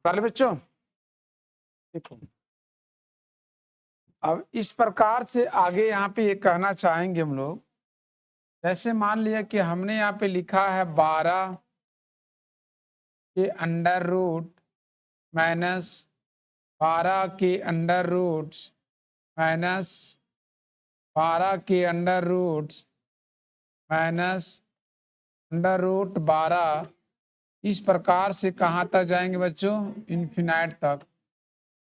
पहले बच्चों देखो, अब इस प्रकार से आगे यहाँ पे ये कहना चाहेंगे हम लोग। जैसे मान लिया कि हमने यहाँ पे लिखा है 12 के अंडर रूट माइनस 12 के अंडर रूट्स माइनस 12 के under roots minus under root 12। इस प्रकार से कहाँ तक जाएंगे बच्चों? इन्फिनाइट तक।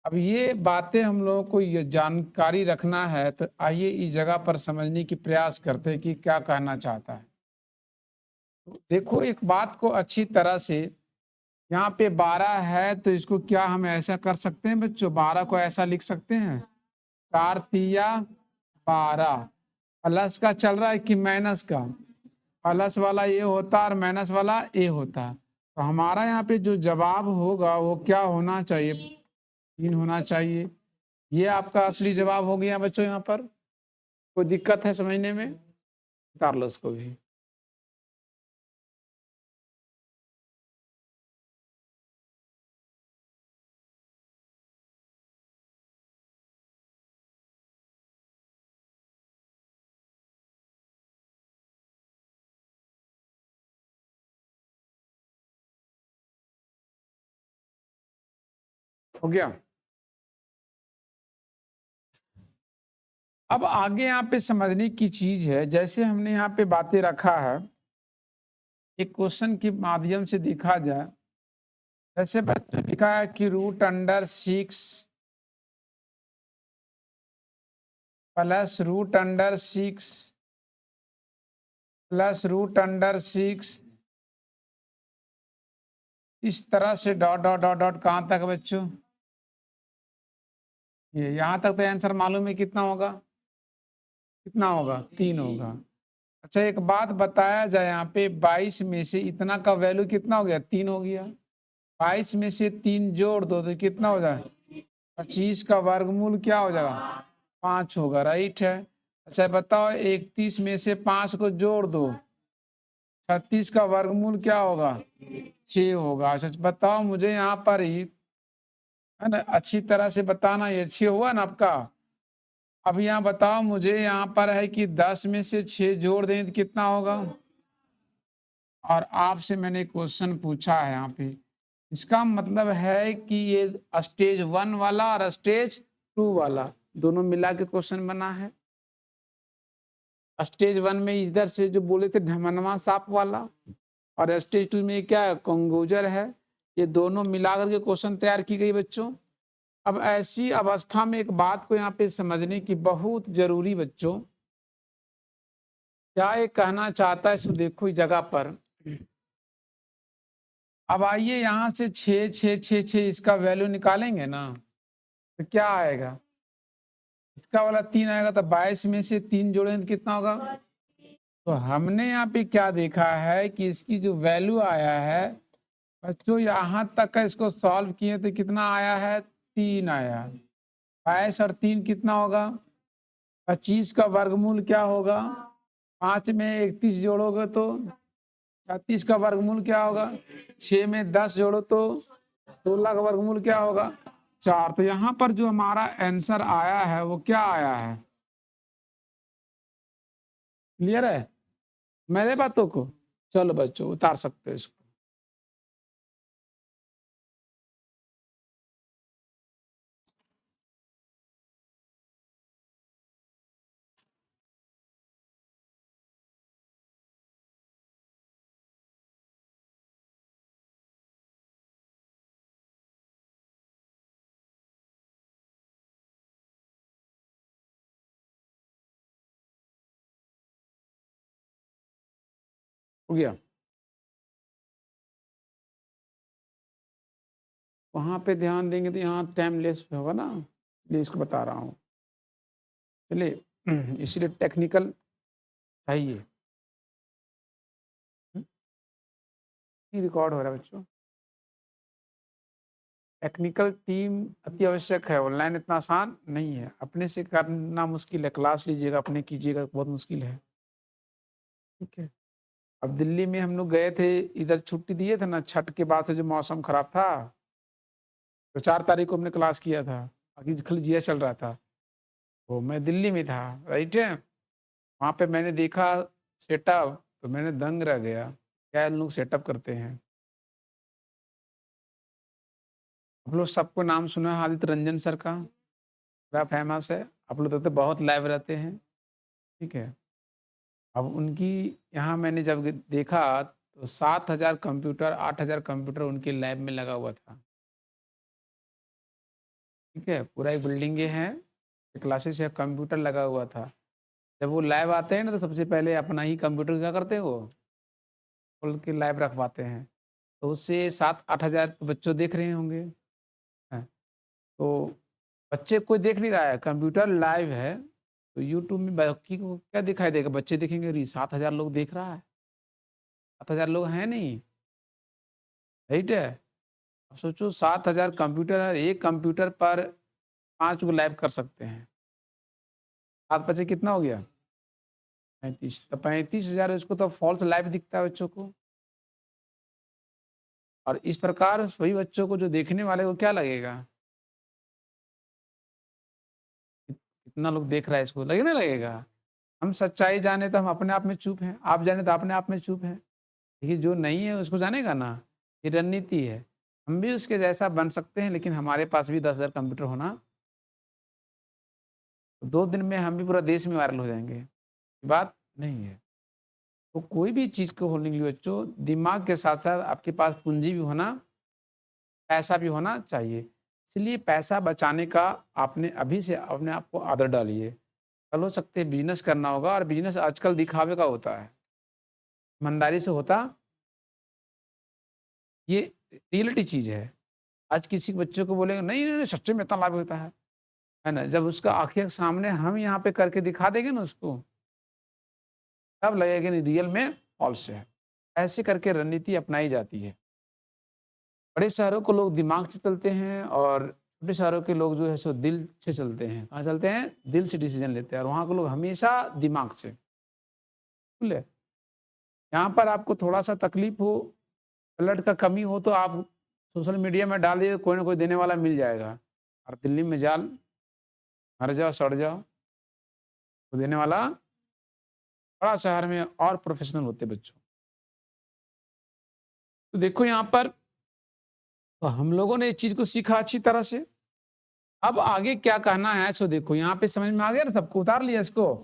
अब ये बातें हम लोगों को ये जानकारी रखना है, तो आइए इस जगह पर समझने की प्रयास करते हैं कि क्या कहना चाहता है। तो देखो, एक बात को अच्छी तरह से, यहाँ पे 12 है तो इसको क्या हम ऐसा कर सकते हैं बच्चों? 12 को ऐसा लिख सकते हैं, 4 तिया 12। प्लस का चल रहा है कि माइनस का? प्लस वाला ये होता और माइनस वाला ए होता। तो हमारा यहाँ पे जो जवाब होगा वो क्या होना चाहिए? 3 होना चाहिए। ये आपका असली जवाब हो गया बच्चों। यहाँ पर कोई दिक्कत है समझने में? उतार लो उसको भी। हो गया। अब आगे यहाँ पे समझने की चीज है, जैसे हमने यहाँ पे बातें रखा है, एक क्वेश्चन के माध्यम से देखा जाए। जैसे बच्चों लिखा है कि √6 प्लस √6 प्लस √6, इस तरह से डॉट डॉट डॉट डॉट कहाँ तक बच्चों? ये यहाँ तक तो आंसर मालूम है कितना होगा? कितना होगा? 3 होगा। अच्छा, एक बात बताया जाए, यहाँ पे 22 में से इतना का वैल्यू कितना हो गया? 3 हो गया। 22 में से 3 जोड़ दो तो कितना हो जाए? 25 का वर्गमूल क्या हो जाएगा? 5 होगा। राइट है। अच्छा बताओ, 31 में से 5 को जोड़ दो, 36 का वर्गमूल क्या होगा? 6 होगा। अच्छा बताओ मुझे यहाँ पर ही, है ना, अच्छी तरह से बताना। ये 6 हुआ ना आपका। अब यहाँ बताओ मुझे, यहाँ पर है कि 10 में से 6 जोड़ दें तो कितना होगा? और आपसे मैंने क्वेश्चन पूछा है यहाँ पे, इसका मतलब है कि ये स्टेज 1 वाला और स्टेज 2 वाला दोनों मिला के क्वेश्चन बना है। स्टेज 1 में इधर से जो बोले थे ढमनवा सांप वाला, और स्टेज 2 में क्या है? कंगोजर है। ये दोनों मिलाकर के क्वेश्चन तैयार की गई बच्चों। अब ऐसी अवस्था में एक बात को यहाँ पे समझने की बहुत जरूरी बच्चों, क्या ये कहना चाहता है इसको देखो इस जगह पर। अब आइए यहाँ से 6 6 6 6 इसका वैल्यू निकालेंगे ना, तो क्या आएगा? इसका वाला 3 आएगा, तो 22 में से 3 जोड़ेंगे तो कितना होगा? तो हमने यहाँ पे क्या देखा है कि इसकी जो वैल्यू आया है बच्चों, यहाँ तक का इसको सॉल्व किए तो कितना आया है? 3 आया। 22 और 3 कितना होगा? 25 का वर्गमूल क्या होगा? 5 में 31 जोड़ोगे तो 36 का वर्गमूल क्या होगा? 6 में 10 जोड़ो तो 16 का वर्गमूल क्या होगा? 4। तो यहाँ पर जो हमारा आंसर आया है वो क्या आया है? क्लियर है मेरे बातों को? चलो बच्चों उतार सकते हो इसको। हो गया। वहां पे ध्यान देंगे तो यहाँ टाइम लेस पे होगा ना, इसलिए इसको बता रहा हूँ। चलिए इसीलिए टेक्निकल चाहिए। रिकॉर्ड हो रहा है बच्चों। टेक्निकल टीम अति आवश्यक है। ऑनलाइन इतना आसान नहीं है, अपने से करना मुश्किल है। क्लास लीजिएगा, अपने कीजिएगा, बहुत मुश्किल है। ठीक है। अब दिल्ली में हम लोग गए थे, इधर छुट्टी दिए थे ना, छठ के बाद से जो मौसम खराब था, तो 4 तारीख को हमने क्लास किया था, बाकी खाली जिया चल रहा था। तो मैं दिल्ली में था, राइट है? वहाँ पे मैंने देखा सेटअप, तो मैंने दंग रह गया, क्या इन लोग सेटअप करते हैं। आप लोग सबको नाम सुना है आदित्य रंजन सर का, बड़ा फेमस है। आप लोग तो बहुत लाइव रहते हैं, ठीक है? अब उनकी यहाँ मैंने जब देखा तो 7,000 कंप्यूटर, 8,000 कंप्यूटर उनके लैब में लगा हुआ था। ठीक है? पूरा एक बिल्डिंगे हैं, क्लासेस है, कंप्यूटर लगा हुआ था। जब वो लैब आते हैं ना तो सबसे पहले अपना ही कंप्यूटर क्या करते हैं वो, खोल के लैब रखवाते हैं। तो उससे 7-8 हज़ार बच्चों देख रहे होंगे। हैं, तो बच्चे कोई देख नहीं रहा है, कंप्यूटर लाइव है, तो यूट्यूब में बाकी को क्या दिखाई देगा? बच्चे देखेंगे, अरे 7,000 लोग देख रहा है, 7,000 लोग हैं नहीं, राइट है? अब सोचो 7,000 कंप्यूटर है, एक कंप्यूटर पर 5 गो लैब कर सकते हैं। 7 बचे कितना हो गया? 35, तो 35,000 इसको तो फॉल्स लाइव दिखता है बच्चों को। और इस प्रकार वही बच्चों को जो देखने वाले को क्या लगेगा? कितना लोग देख रहा है इसको, लगे ना लगेगा? हम सच्चाई जाने तो हम अपने आप में चुप हैं, आप जाने तो अपने आप में चुप हैं। देखिए जो नहीं है उसको जानेगा ना, ये रणनीति है। हम भी उसके जैसा बन सकते हैं, लेकिन हमारे पास भी 10,000 कंप्यूटर होना, तो 2 दिन में हम भी पूरा देश में वायरल हो जाएँगे। ये बात नहीं है। तो कोई भी चीज़ को होने के लिए बच्चों, दिमाग के साथ-साथ आपके पास पूँजी भी होना, पैसा भी होना चाहिए। इसलिए पैसा बचाने का आपने अभी से अपने आप को आदत डालिए। कल हो सकते है बिज़नेस करना होगा, और बिज़नेस आजकल दिखावे का होता है। ईमानदारी से होता, ये रियलिटी चीज़ है। आज किसी बच्चे को बोलेंगे नहीं, नहीं, नहीं सच्चे में इतना लाभ होता है ना? जब उसका आँखें के सामने हम यहाँ पे करके दिखा देंगे ना उसको, तब लगेगा नहीं रियल में फ़ॉल्स है। ऐसे करके रणनीति अपनाई जाती है। बड़े शहरों को लोग दिमाग से चलते हैं, और छोटे शहरों के लोग जो है सो दिल से चलते हैं। कहाँ चलते हैं? दिल से डिसीज़न लेते हैं, और वहाँ के लोग हमेशा दिमाग से। बिल्कुल है। यहाँ पर आपको थोड़ा-सा तकलीफ हो, ब्लड का कमी हो, तो आप सोशल मीडिया में डाल दिए, कोई ना कोई देने वाला मिल जाएगा। और दिल्ली में जाल, मर जाओ, सड़ जाओ, तो देने वाला बड़ा शहर में और प्रोफ़ेशनल होते बच्चों। तो देखो यहाँ पर, तो हम लोगों ने इस चीज़ को सीखा अच्छी तरह से। अब आगे क्या कहना है सो देखो, यहाँ पे समझ में आ गया ना सबको, उतार लिया इसको?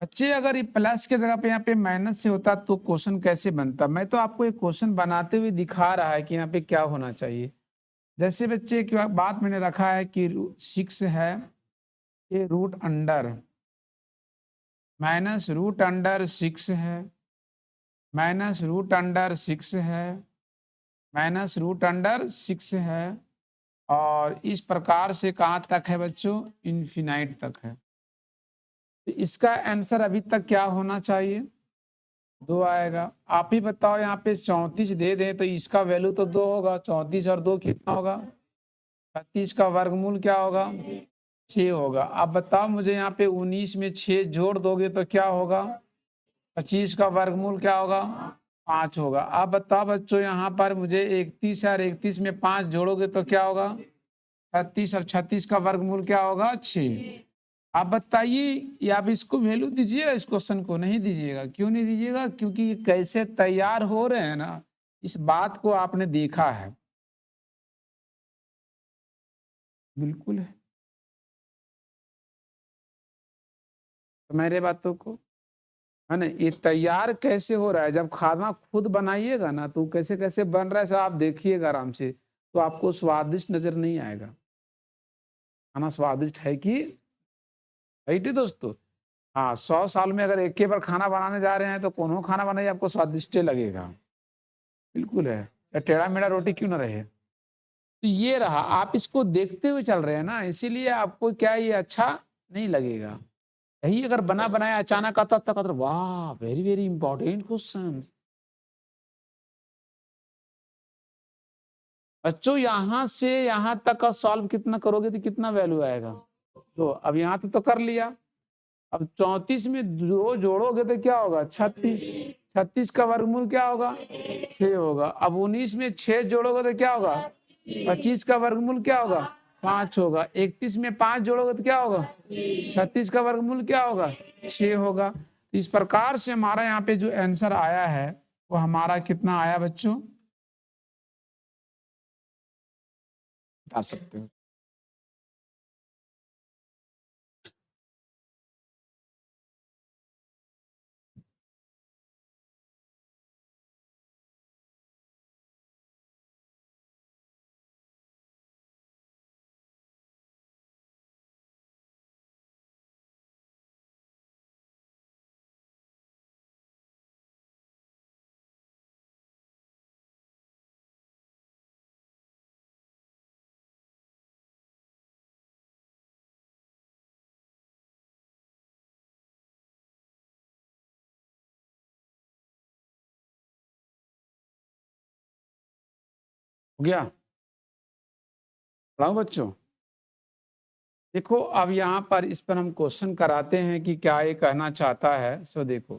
बच्चे अगर ये प्लस की जगह पे यहाँ पे माइनस से होता तो क्वेश्चन कैसे बनता? मैं तो आपको एक क्वेश्चन बनाते हुए दिखा रहा है कि यहाँ पे क्या होना चाहिए। जैसे बच्चे की बात मैंने रखा है कि 6 है, ये root under minus root under 6 है, माइनस रूट अंडर 6 है, माइनस रूट अंडर 6 है, और इस प्रकार से कहाँ तक है बच्चों? इन्फिनाइट तक है। तो इसका आंसर अभी तक क्या होना चाहिए? 2 आएगा। आप ही बताओ, यहाँ पे 34 दे दें तो इसका वैल्यू तो 2 होगा। 34 और 2 कितना होगा? 36 का वर्गमूल क्या होगा? 6 होगा। अब बताओ मुझे, यहाँ पे 19 में 6 जोड़ दोगे तो क्या होगा? 25 का वर्गमूल क्या होगा? 5 होगा। अब बताओ बच्चों, यहाँ पर मुझे 31 और 31 में 5 जोड़ोगे तो क्या होगा? 36, और 36 का वर्गमूल क्या होगा? 6। आप बताइए, ये आप इसको वैल्यू दीजिएगा, इस क्वेश्चन को नहीं दीजिएगा? क्यों नहीं दीजिएगा? क्योंकि ये कैसे तैयार हो रहे हैं ना, इस बात को आपने देखा है। बिल्कुल है। तो मेरे बातों को, है ना, ये तैयार कैसे हो रहा है? जब खाना खुद बनाइएगा ना, तो कैसे-कैसे बन रहा है सब आप देखिएगा आराम से, तो आपको स्वादिष्ट नज़र नहीं आएगा। खाना स्वादिष्ट है कि, राइट है दोस्तों? हाँ, 100 साल में अगर एक ही बार खाना बनाने जा रहे हैं, तो कौनो खाना बनाइए आपको स्वादिष्ट लगेगा। बिल्कुल है। या टेढ़ा-मेढ़ा रोटी क्यों ना रहे। तो ये रहा, आप इसको देखते हुए चल रहे हैं ना, इसीलिए आपको क्या ये अच्छा नहीं लगेगा। यही अगर बना-बनाया अचानक आता तब कहते वाह! Very, very important question. बच्चों यहाँ से यहाँ तक का सॉल्व कितना करोगे तो कितना वैल्यू आएगा? तो अब यहाँ तक तो कर लिया। अब 34 में 2 जोड़ोगे तो क्या होगा? 36। 36 का वर्गमूल क्या होगा? 6 होगा। अब 19 में 6 जोड़ोगे तो क्या होगा? 25 का वर्गमूल क्या होगा 5 होगा। 31 में 5 जोड़ोगे तो क्या होगा 36 का वर्गमूल क्या होगा 6 होगा। इस प्रकार से हमारा यहाँ पे जो आंसर आया है वो हमारा कितना आया बच्चों बता सकते हो। हो गया पढ़ाऊं बच्चों। देखो अब यहाँ पर इस पर हम क्वेश्चन कराते हैं कि क्या ये कहना चाहता है। सो देखो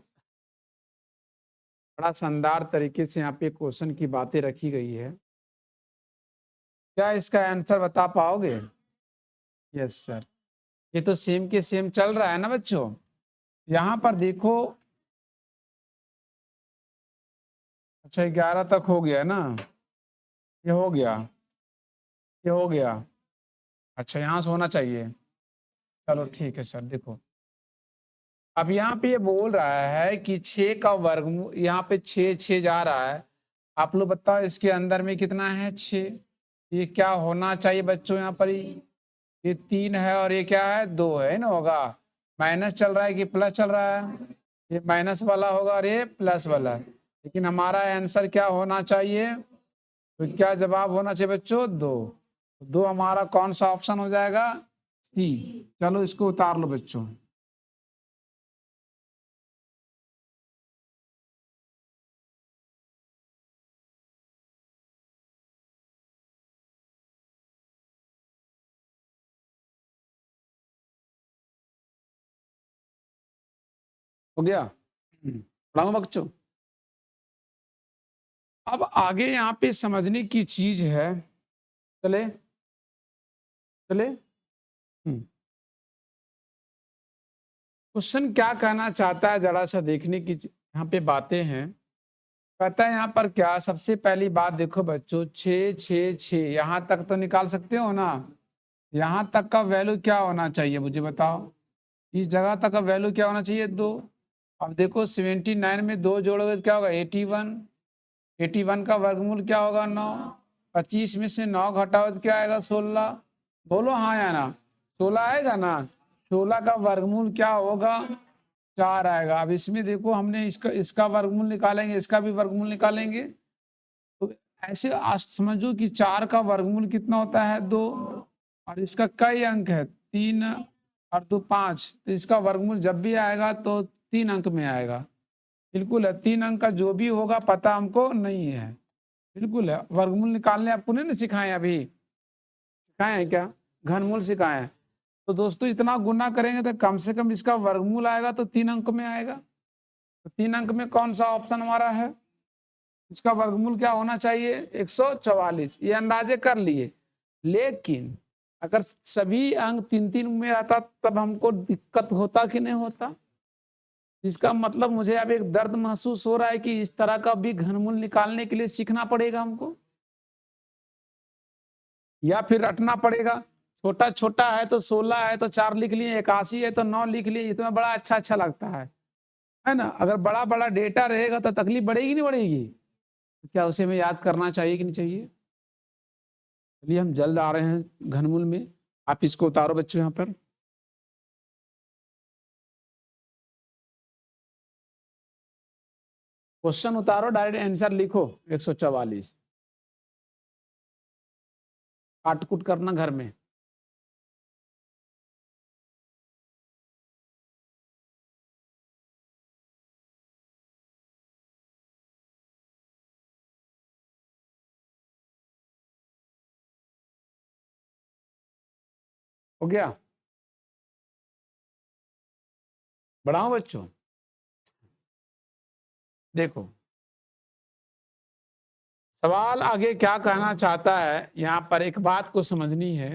बड़ा शानदार तरीके से यहाँ पे क्वेश्चन की बातें रखी गई है। क्या इसका आंसर बता पाओगे। Yes sir. ये तो सेम के सेम चल रहा है ना बच्चों। यहाँ पर देखो अच्छा 11 तक हो गया ना। ये हो गया ये हो गया। अच्छा यहाँ से होना चाहिए। चलो ठीक है सर। देखो अब यहाँ पे ये बोल रहा है कि 6 का वर्गमूल यहाँ पे 6 6 जा रहा है। आप लोग बताओ इसके अंदर में कितना है 6। ये क्या होना चाहिए बच्चों यहाँ पर ये 3 है और ये क्या है 2 है ना होगा। माइनस चल रहा है कि प्लस चल रहा है। ये माइनस वाला होगा और ये प्लस वाला है। लेकिन हमारा आंसर क्या होना चाहिए तो क्या जवाब होना चाहिए बच्चों 2। 2 हमारा कौन सा ऑप्शन हो जाएगा सी। चलो इसको उतार लो बच्चों। हो गया पढ़ाऊं बच्चों। अब आगे यहाँ पे समझने की चीज है। चले चले क्वेश्चन क्या कहना चाहता है जरा सा देखने की यहाँ पे बातें हैं। कहता है यहाँ पर क्या सबसे पहली बात देखो बच्चों 6 6 6 यहाँ तक तो निकाल सकते हो ना। यहाँ तक का वैल्यू क्या होना चाहिए मुझे बताओ। इस जगह तक का वैल्यू क्या होना चाहिए 2। अब देखो 79 में 2 जोड़ोगे तो क्या होगा 81। 81 का वर्गमूल क्या होगा 9। 25 में से 9 घटाओ तो क्या आएगा 16। बोलो हाँ या ना 16 आएगा ना। 16 का वर्गमूल क्या होगा 4 आएगा। अब इसमें देखो हमने इसका वर्गमूल निकालेंगे इसका भी वर्गमूल निकालेंगे। तो ऐसे आज समझो कि 4 का वर्गमूल कितना होता है 2 और इसका कई अंक है 3 और 2 5। तो इसका वर्गमूल जब भी आएगा तो 3 अंक में आएगा। बिल्कुल है 3 अंक का जो भी होगा पता हमको नहीं है। बिल्कुल है वर्गमूल निकालने आपको नहीं सिखाए अभी सिखाए हैं क्या घनमूल सिखाए हैं। तो दोस्तों इतना गुना करेंगे तो कम से कम इसका वर्गमूल आएगा तो 3 अंक में आएगा। तो 3 अंक में कौन सा ऑप्शन हमारा है इसका वर्गमूल क्या होना चाहिए 144। ये अंदाजे कर लिए। लेकिन अगर सभी अंक 3 3 में आता तब हमको दिक्कत होता कि नहीं होता। इसका मतलब मुझे अब एक दर्द महसूस हो रहा है कि इस तरह का भी घनमूल निकालने के लिए सीखना पड़ेगा हमको या फिर रटना पड़ेगा। छोटा छोटा है तो 16 है तो 4 लिख लिए 81 है तो 9 लिख लिए इतना बड़ा अच्छा अच्छा लगता है ना। अगर बड़ा बड़ा डेटा रहेगा तो तकलीफ बढ़ेगी नहीं बढ़ेगी। क्या उसे हमें याद करना चाहिए कि नहीं चाहिए। चलिए हम जल्द आ रहे हैं घनमूल में। आप इसको उतारो बच्चों यहाँ पर। क्वेश्चन उतारो डायरेक्ट आंसर लिखो 144। काटकुट करना घर में। हो गया बढ़ाओ बच्चों। देखो सवाल आगे क्या कहना चाहता है, यहाँ पर एक बात को समझनी है।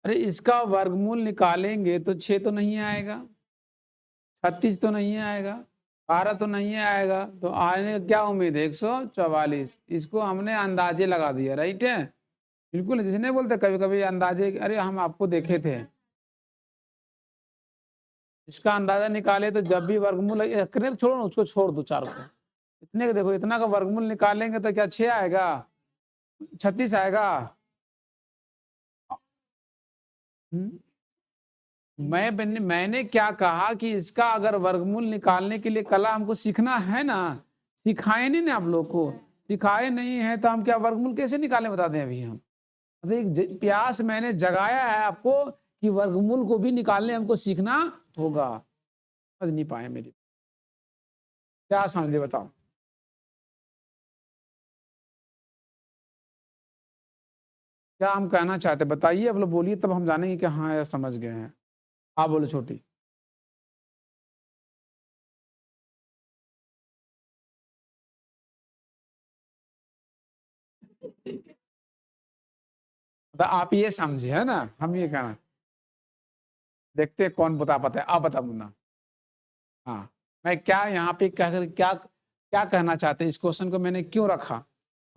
अरे इसका वर्गमूल निकालेंगे तो 6 तो नहीं आएगा, 36 तो नहीं आएगा, 12 तो नहीं आएगा, तो आने का क्या उम्मीद है? 144। इसको हमने अंदाजे लगा दिया, राइट है। बिल्कुल, जैसे नहीं बोलते कभी कभी अंदाजे, अरे हम आपको देखे थे, इसका अंदाजा निकाले तो जब भी वर्गमूल छोड़ो ना, उसको छोड़ दो 4 को, इतने का देखो, इतना का वर्गमूल निकालेंगे तो क्या 6 आएगा, 36 आएगा। मैंने क्या कहा कि इसका अगर वर्गमूल निकालने के लिए कला हमको सीखना है ना, सिखाए नहीं ना आप लोग को, सिखाए नहीं है तो हम क्या वर्गमूल कैसे निकालें, बता दें अभी हम। एक प्यास मैंने जगाया है आपको कि वर्गमूल को भी निकालने हमको सीखना होगा। समझ नहीं पाए मेरी, क्या समझे बताओ। क्या हम कहना चाहते बताइए, अब लोग बोलिए, तब हम जानेंगे कि हाँ यार समझ गए हैं। आप बोलो छोटी। तो आप ये समझे है ना, हम ये कहना, देखते हैं कौन बता पाता है। आप बता मुन्ना। हाँ, मैं क्या यहाँ पे कह क्या क्या कहना चाहते हैं, इस क्वेश्चन को मैंने क्यों रखा,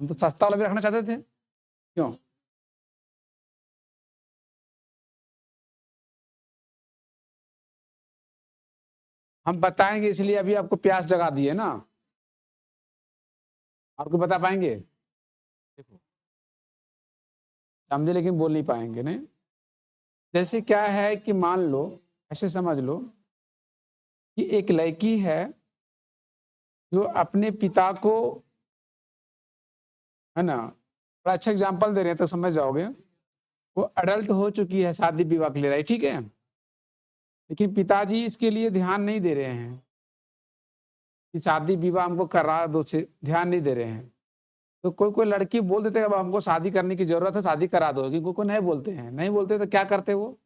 हम तो सस्ता वाला भी रखना चाहते थे, क्यों? हम बताएंगे इसलिए अभी आपको प्यास जगा दी है ना, आपको बता पाएंगे? देखो समझे, लेकिन बोल नहीं पाएंगे नहीं। जैसे क्या है कि मान लो, ऐसे समझ लो कि एक लड़की है जो अपने पिता को, है ना, बड़ा अच्छा एग्जाम्पल दे रहे हैं तो समझ जाओगे, वो अडल्ट हो चुकी है, शादी विवाह के लिए, राइट, ठीक है, लेकिन पिताजी इसके लिए ध्यान नहीं दे रहे हैं कि शादी विवाह हमको करा दो, से ध्यान नहीं दे रहे हैं। तो कोई कोई लड़की बोल देते हैं अब हमको शादी करने की जरूरत है, शादी करा दो, लेकिन कोई कोई नहीं बोलते हैं, नहीं बोलते तो क्या करते वो,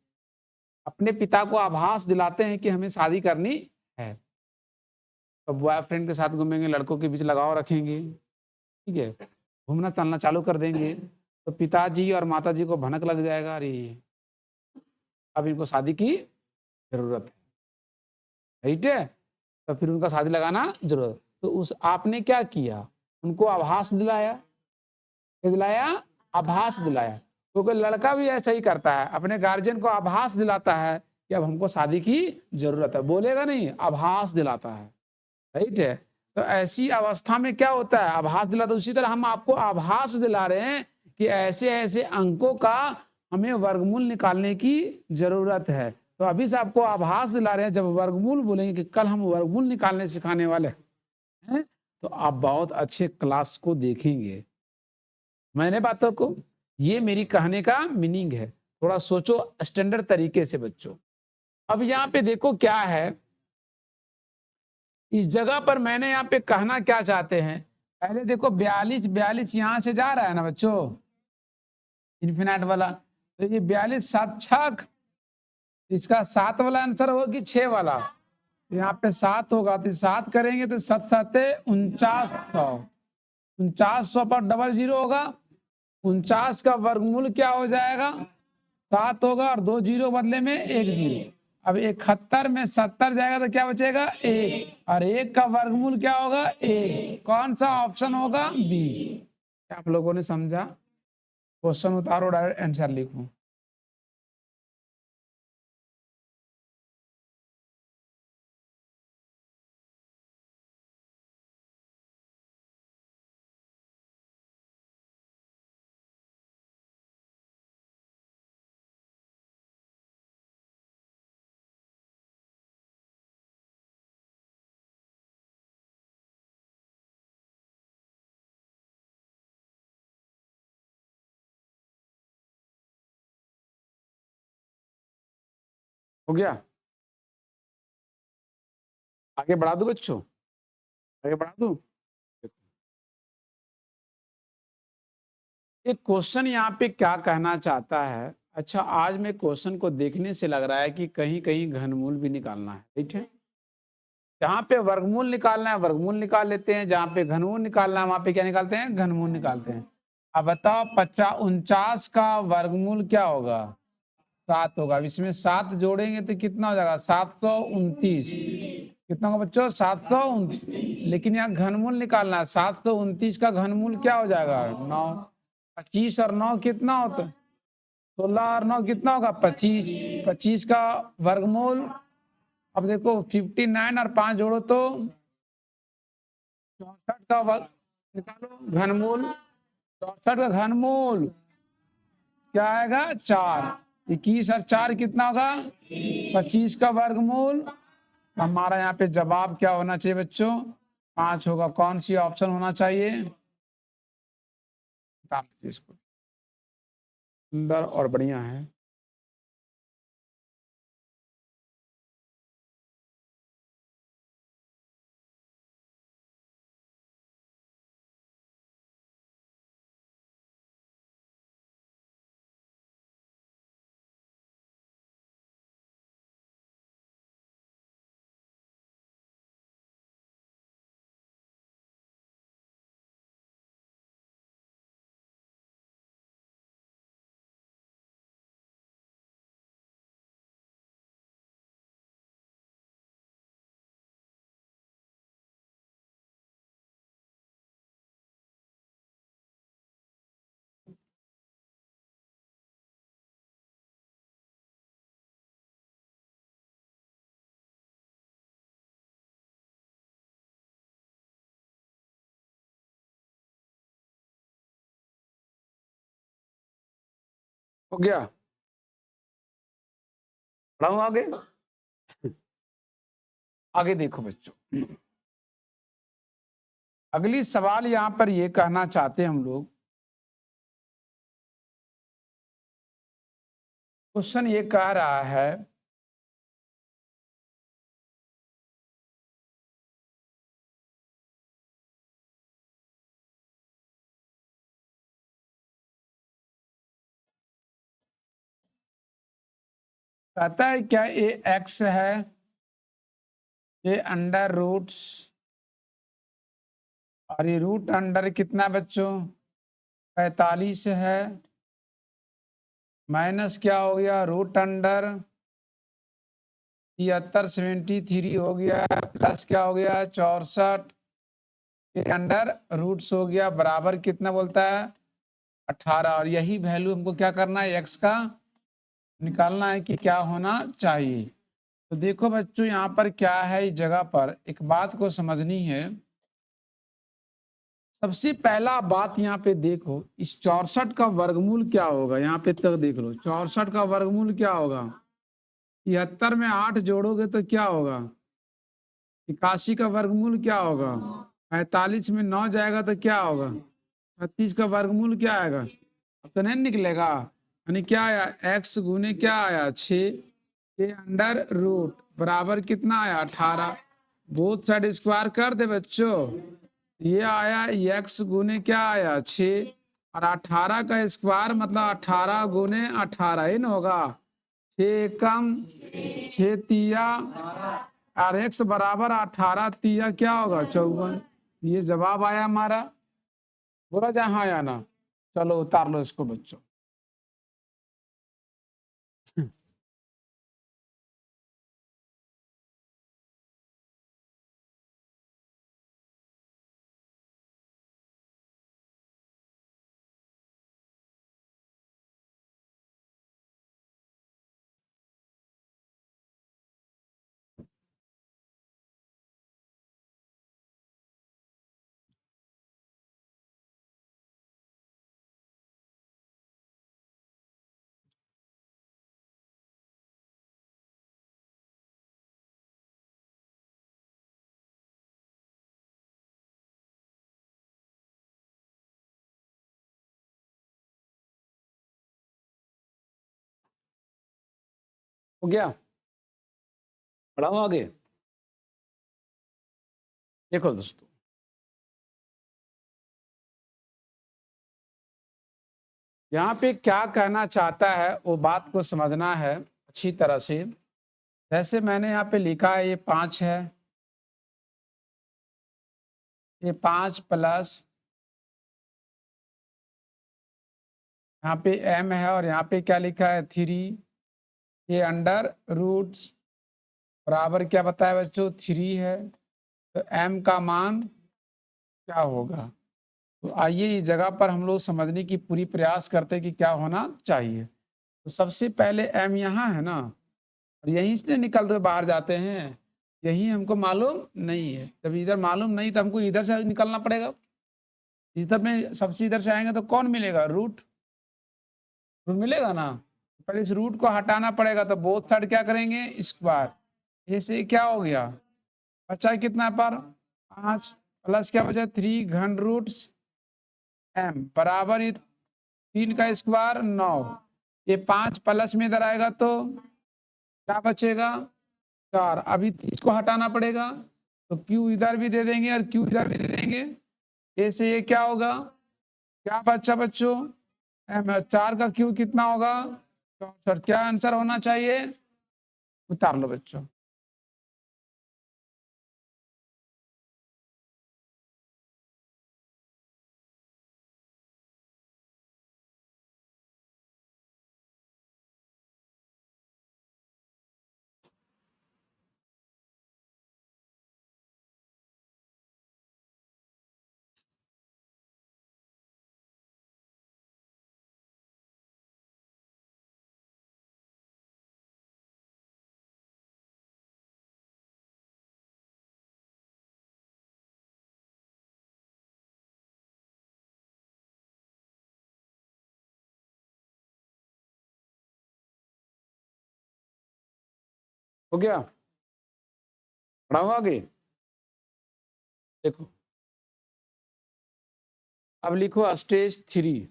अपने पिता को आभास दिलाते हैं कि हमें शादी करनी है, तो बॉयफ्रेंड के साथ घूमेंगे, लड़कों के बीच लगाव रखेंगे, ठीक है, घूमना टहलना चालू कर देंगे, तो पिताजी और माताजी को भनक लग जाएगा, अरे अब इनको शादी की जरूरत है, राइट है, तो फिर उनका शादी लगाना जरूरत। तो उस आपने क्या किया, उनको आभास दिलाया, क्या दिलाया, आभास दिलाया। क्योंकि लड़का भी ऐसा ही करता है, अपने गार्जियन को आभास दिलाता है कि अब हमको शादी की जरूरत है, बोलेगा नहीं, आभास दिलाता है, राइट है। तो ऐसी अवस्था में क्या होता है, आभास दिलाता, उसी तरह हम आपको आभास दिला रहे हैं कि ऐसे ऐसे अंकों का हमें वर्गमूल निकालने की जरूरत है। तो अभी से आपको आभास दिला रहे हैं, जब वर्गमूल बोलेंगे कि कल हम वर्गमूल निकालने सिखाने वाले हैं, तो आप बहुत अच्छे क्लास को देखेंगे। मैंने बातों को, ये मेरी कहने का मीनिंग है, थोड़ा सोचो स्टैंडर्ड तरीके से बच्चों। अब यहाँ पे देखो क्या है, इस जगह पर मैंने यहाँ पे कहना क्या चाहते हैं, पहले देखो 42 42 यहाँ से जा रहा है ना बच्चों, इन्फिनाइट वाला, तो ये 42 7 छक, इसका 7 वाला आंसर होगा कि 6 वाला, यहाँ पे 7 होगा, तो 7 करेंगे तो 7 7 4900, 4900 पर डबल जीरो होगा, 49 का वर्गमूल क्या हो जाएगा, 7 होगा, और 2 जीरो बदले में 1 जीरो। अब 71 में 70 जाएगा तो क्या बचेगा, 1, और 1 का वर्गमूल क्या होगा, 1। कौन सा ऑप्शन होगा, बी। क्या आप लोगों ने समझा? क्वेश्चन उतारो, डायरेक्ट आंसर लिखो। हो गया? आगे बढ़ा दू बच्चों, आगे बढ़ा दू। एक क्वेश्चन यहाँ पे क्या कहना चाहता है, अच्छा आज में क्वेश्चन को देखने से लग रहा है कि कहीं कहीं घनमूल भी निकालना है, ठीक है, जहाँ पे वर्गमूल निकालना है वर्गमूल निकाल लेते हैं, जहाँ पे घनमूल निकालना है वहां पे क्या निकालते हैं, घनमूल निकालते हैं। अब बताओ 49 का वर्गमूल क्या होगा, 7 होगा। अब इसमें 7 जोड़ेंगे तो कितना हो जाएगा, 729। कितना होगा बच्चों, 729। लेकिन यहाँ घनमूल निकालना है, 729 का घनमूल क्या हो जाएगा, 9। 25 और 9 कितना होता है, 16 और 9 कितना होगा, 25। 25 का वर्गमूल, अब देखो 59 और 5 जोड़ो तो 64 का वर्ग निकालो घनमूल, 64 का घनमूल क्या आएगा, 4। 21 और 4 कितना होगा, 25 का वर्गमूल। हमारा यहाँ पे जवाब क्या होना चाहिए बच्चों, 5 होगा। कौन सी ऑप्शन होना चाहिए, इसको सुंदर और बढ़िया है। हो गया, बढ़ाऊं आगे। आगे देखो बच्चों, अगली सवाल यहाँ पर ये कहना चाहते हैं हम लोग, क्वेश्चन ये कह रहा है कहता है क्या ये एक्स है, ये अंडर रूट्स, और ये रूट अंडर कितना बच्चों 45 है, माइनस क्या हो गया रूट अंडर 73 73 हो गया, प्लस क्या हो गया 64 अंडर रूट्स हो गया, बराबर कितना बोलता है 18। और यही वैल्यू हमको क्या करना है, एक्स का निकालना है कि क्या होना चाहिए। तो देखो बच्चों यहाँ पर क्या है, इस जगह पर एक बात को समझनी है। सबसे पहला बात यहाँ पे देखो, इस 64 का वर्गमूल क्या होगा, यहाँ पे तक देख लो 64 का वर्गमूल क्या होगा, 73 में 8 जोड़ोगे तो क्या होगा, 81 का वर्गमूल क्या होगा, 45 में 9 जाएगा तो क्या होगा, 36 का वर्गमूल क्या आएगा, अब तो नहीं निकलेगा। यानी क्या आया, एक्स गुने क्या आया 6 के अंडर रूट बराबर कितना आया 18। बोथ साइड स्क्वायर कर दे बच्चों, ये आया एक्स गुने क्या आया 6, और 18 का स्क्वायर मतलब 18 गुने 18 ही ना होगा, 6 कम 6 तिया, और एक्स बराबर 18 तिया क्या होगा 54। ये जवाब आया हमारा, बोला जहाँ आया ना। चलो उतार लो इसको बच्चों। हो गया, बढ़ाओ आगे। देखो दोस्तों, यहाँ पे क्या कहना चाहता है वो बात को समझना है अच्छी तरह से। जैसे मैंने यहाँ पे लिखा है ये 5 है, ये 5 प्लस यहाँ पे m है और यहाँ पे क्या लिखा है 3, ये अंडर रूट बराबर क्या बताया बच्चों 3 है, तो m का मान क्या होगा। तो आइए इस जगह पर हम लोग समझने की पूरी प्रयास करते हैं कि क्या होना चाहिए। तो सबसे पहले m यहाँ है ना, और यहीं से निकलते हुए बाहर जाते हैं, यही हमको मालूम नहीं है। जब इधर मालूम नहीं तो हमको इधर से निकलना पड़ेगा। इधर में सबसे इधर से आएंगे तो कौन मिलेगा, रूट रूट मिलेगा ना। पर इस रूट को हटाना पड़ेगा, तो बोथ साइड क्या करेंगे स्क्वायर। ऐसे क्या हो गया, बचा कितना पर 5 प्लस क्या बचा 3 घन रूट m बराबर 3 का स्क्वायर 9। ये 5 प्लस में इधर आएगा तो क्या बचेगा 4। अभी इसको हटाना पड़ेगा, तो q इधर भी दे देंगे और q इधर भी दे देंगे। ऐसे ये क्या होगा, क्या बच्चा बच्चों 4 का q कितना होगा 64। क्या आंसर होना चाहिए, उतार लो बच्चों। हो गया, पढ़ाऊंगा आगे। देखो अब लिखो स्टेज 3।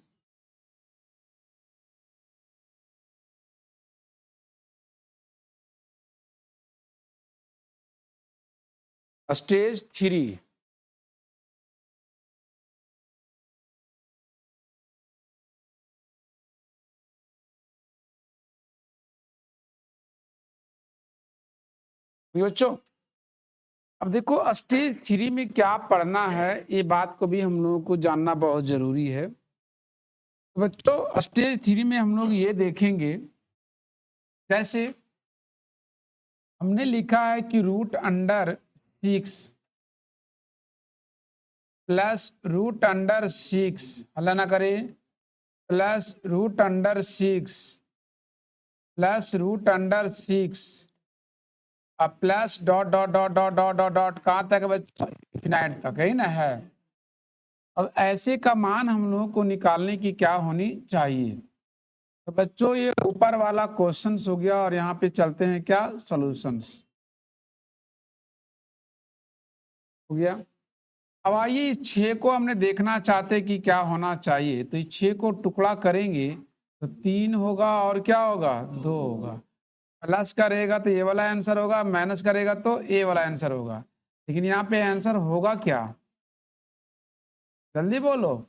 स्टेज 3 बच्चों। अब देखो स्टेज 3 में क्या पढ़ना है, ये बात को भी हम लोगों को जानना बहुत जरूरी है। तो बच्चों स्टेज 3 में हम लोग ये देखेंगे, जैसे हमने लिखा है कि √6 प्लस √6, हल्ला ना करें, प्लस √6 प्लस √6 अब plus dot dot dot dot dot dot dot कहाँ तक है बच्चों, इनफिनाइट तक है ना है। अब ऐसे का मान हम लोगों को निकालने की क्या होनी चाहिए। तो बच्चों ये ऊपर वाला क्वेश्चंस हो गया और यहाँ पे चलते हैं क्या सॉल्यूशंस हो गया। अब आइए इस 6 को हमने देखना चाहते कि क्या होना चाहिए। तो इस 6 को टुकड़ा करेंगे तो 3 होगा और क्या होगा 2 होगा। प्लस करेगा तो ये वाला आंसर होगा, माइनस करेगा तो ए वाला आंसर होगा। लेकिन यहाँ पे आंसर होगा क्या, जल्दी बोलो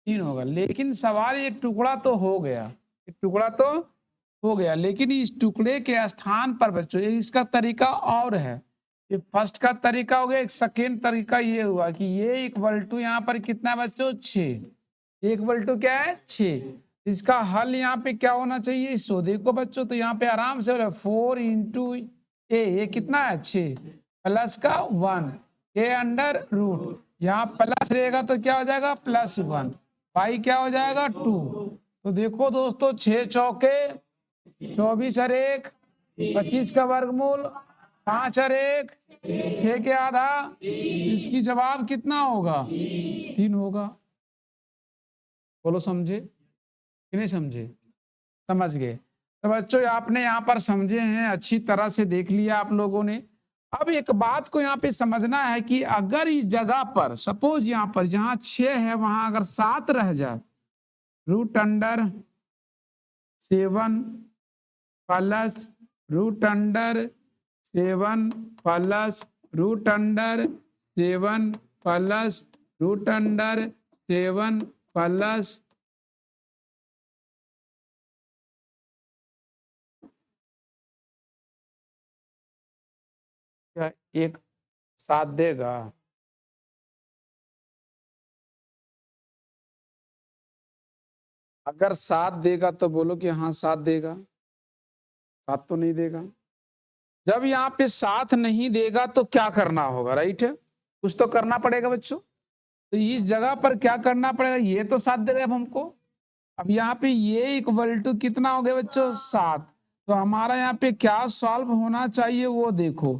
3 होगा। लेकिन सवाल ये टुकड़ा तो हो गया, टुकड़ा तो हो गया, लेकिन इस टुकड़े के स्थान पर बच्चों ये इसका तरीका और है। ये फर्स्ट का तरीका हो गया, एक सेकेंड तरीका ये हुआ कि ये इक्वल टू यहाँ पर कितना है बच्चों 6, इक्वल टू क्या है 6। इसका हल यहाँ पे क्या होना चाहिए, सो देखो बच्चों, तो यहाँ पे आराम से 4 इंटू ये कितना है 6 प्लस का 1 ये अंडर रूट, यहाँ प्लस रहेगा तो क्या हो जाएगा +1, पाई क्या हो जाएगा 2। तो देखो दोस्तों 6 चौके 24 और 1 25 का वर्गमूल 5 और 1 6 के आधा, इसकी जवाब कितना होगा 3 होगा। बोलो समझे कि नहीं समझे, समझ गए। तो बच्चों आपने यहाँ पर समझे हैं, अच्छी तरह से देख लिया आप लोगों ने। अब एक बात को यहाँ पे समझना है कि अगर इस जगह पर सपोज यहाँ पर जहाँ 6 है वहां अगर 7 रह जाए, √7 प्लस √7 प्लस √7 प्लस √7 प्लस क्या एक 7 देगा, अगर 7 देगा तो बोलो कि हाँ 7 देगा, 7 तो नहीं देगा। जब यहाँ पे 7 नहीं देगा तो क्या करना होगा, राइट है? कुछ तो करना पड़ेगा बच्चों। तो इस जगह पर क्या करना पड़ेगा, ये तो 7 देगा अब हमको। अब यहाँ पे ये इक्वल टू कितना हो गया बच्चों, 7। तो हमारा यहाँ पे क्या सॉल्व होना चाहिए वो देखो,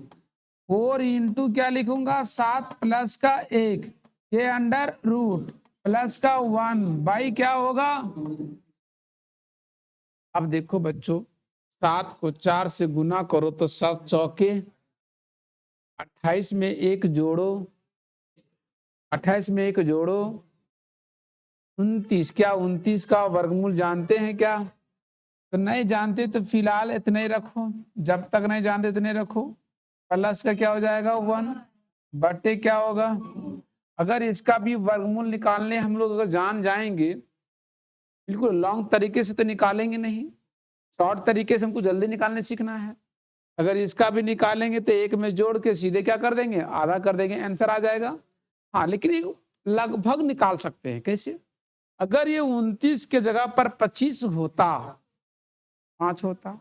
4 इंटू क्या लिखूंगा, 7 प्लस का 1 के अंडर रूट प्लस का 1 बाई क्या होगा। अब देखो बच्चों, 7 को 4 से गुना करो तो 7 चौके 28 में एक जोड़ो, 28 में एक जोड़ो 29। क्या 29 का वर्गमूल जानते हैं क्या? तो नहीं जानते तो फिलहाल इतने ही रखो, जब तक नहीं जानते इतने रखो। प्लस का क्या हो जाएगा 1 बटे क्या होगा। अगर इसका भी वर्गमूल निकालने हम लोग अगर जान जाएंगे, बिल्कुल लॉन्ग तरीके से तो निकालेंगे नहीं, शॉर्ट तरीके से हमको जल्दी निकालने सीखना है। अगर इसका भी निकालेंगे तो एक में जोड़ के सीधे क्या कर देंगे, आधा कर देंगे, आंसर आ जाएगा। हाँ लेकिन ये लगभग निकाल सकते हैं। कैसे? अगर ये 29 के जगह पर 25 होता, 5 होता।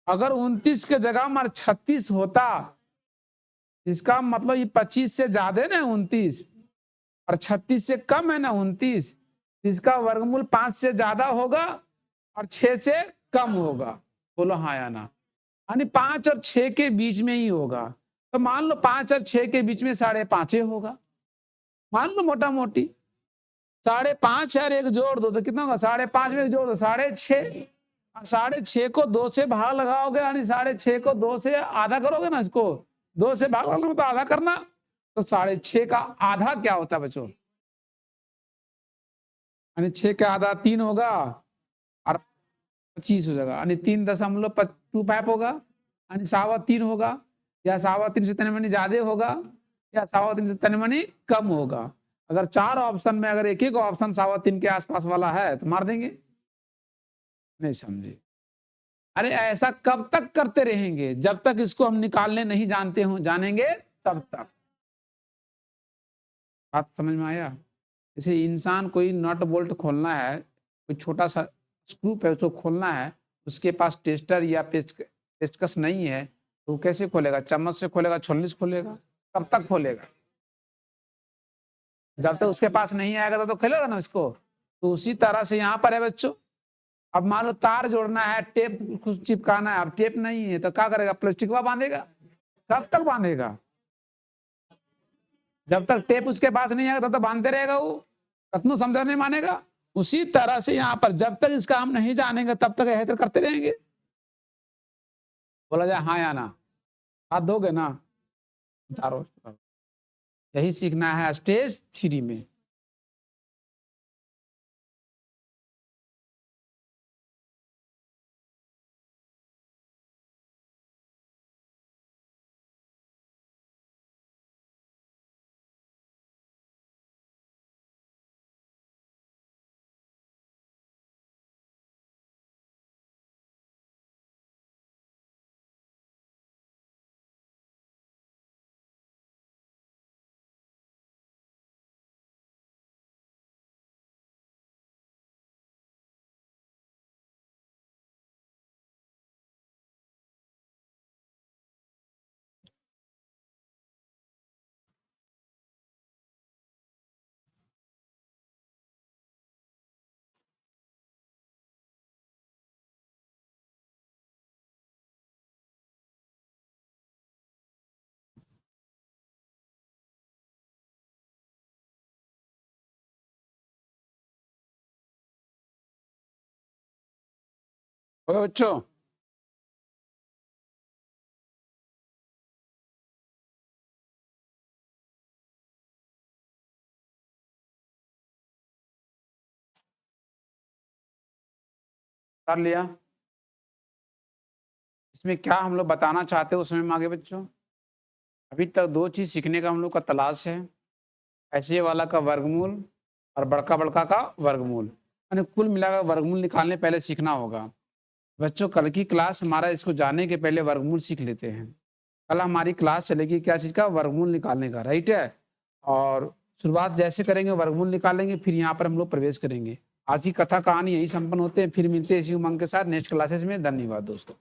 अगर 29 के जगह पर 36 होता, इसका मतलब ये 25 से ज्यादा है ना 29, और 36 से कम है ना 29, इसका वर्गमूल 5 से ज्यादा होगा और 6 से कम होगा। बोलो हाँ या ना। यानी 5 और 6 के बीच में ही होगा। तो मान लो 5 और 6 के बीच में 5.5 होगा, मान लो मोटा मोटी। 5.5 और एक जोड़ दो तो कितना होगा, 5.5 में एक जोड़ दो 6.5, 6.5 को 2 से भाग लगाओगे, यानी 6.5 को 2 से आधा करोगे ना, इसको 2 से भाग लगाना तो आधा करना। तो 6.5 का आधा क्या होता है बच्चों, यानी 6 का आधा 3 होगा और 25 हो जाएगा, यानी 3.25 होगा, यानी 3.25 होगा, या 3.25 से तनिमनी ज्यादा होगा, या 3.25 से तनिमनी कम होगा। अगर 4 ऑप्शन में अगर एक ऑप्शन 3.25 के आसपास वाला है तो मार देंगे। नहीं समझे? अरे ऐसा कब तक करते रहेंगे, जब तक इसको हम निकालने नहीं जानते हो, जानेंगे तब तक। बात समझ में आया? जैसे इंसान कोई नट बोल्ट खोलना है, कोई छोटा सा स्क्रू है उसको खोलना है, उसके पास टेस्टर या पेचकस नहीं है, तो कैसे खोलेगा, चम्मच से खोलेगा, छोलनी से खोलेगा, कब तक खोलेगा, जब तक उसके पास नहीं आएगा तो खोलेगा ना इसको। तो उसी तरह से यहाँ पर है बच्चों। अब मान लो तार जोड़ना है, टेप कुछ चिपकाना है, अब टेप नहीं है तो क्या करेगा, प्लास्टिकवा बांधेगा। कब तक बांधेगा, जब तक टेप उसके पास नहीं आएगा तब तक बांधते रहेगा वो, कतनो समझा नहीं मानेगा। उसी तरह से यहाँ पर जब तक इसका हम नहीं जानेंगे तब तक यह करते रहेंगे। बोला जाए हाँ या ना, हाथ दोगे ना, चारों। यही सीखना है स्टेज 3 में। बच्चों कर लिया, इसमें क्या हम लोग बताना चाहते हैं उसमें आगे बच्चों। अभी तक 2 चीज सीखने का हम लोग का तलाश है, ऐसे वाला का वर्गमूल और बड़का बड़का का वर्गमूल, यानी कुल मिलाकर वर्गमूल निकालने पहले सीखना होगा बच्चों। कल की क्लास हमारा इसको जानने के पहले वर्गमूल सीख लेते हैं। कल हमारी क्लास चलेगी क्या चीज का, वर्गमूल निकालने का, राइट है। और शुरुआत जैसे करेंगे वर्गमूल निकालेंगे, फिर यहाँ पर हम लोग प्रवेश करेंगे। आज की कथा कहानी यही संपन्न होते हैं, फिर मिलते हैं इसी उमंग के साथ नेक्स्ट क्लासेस में। धन्यवाद दोस्तों।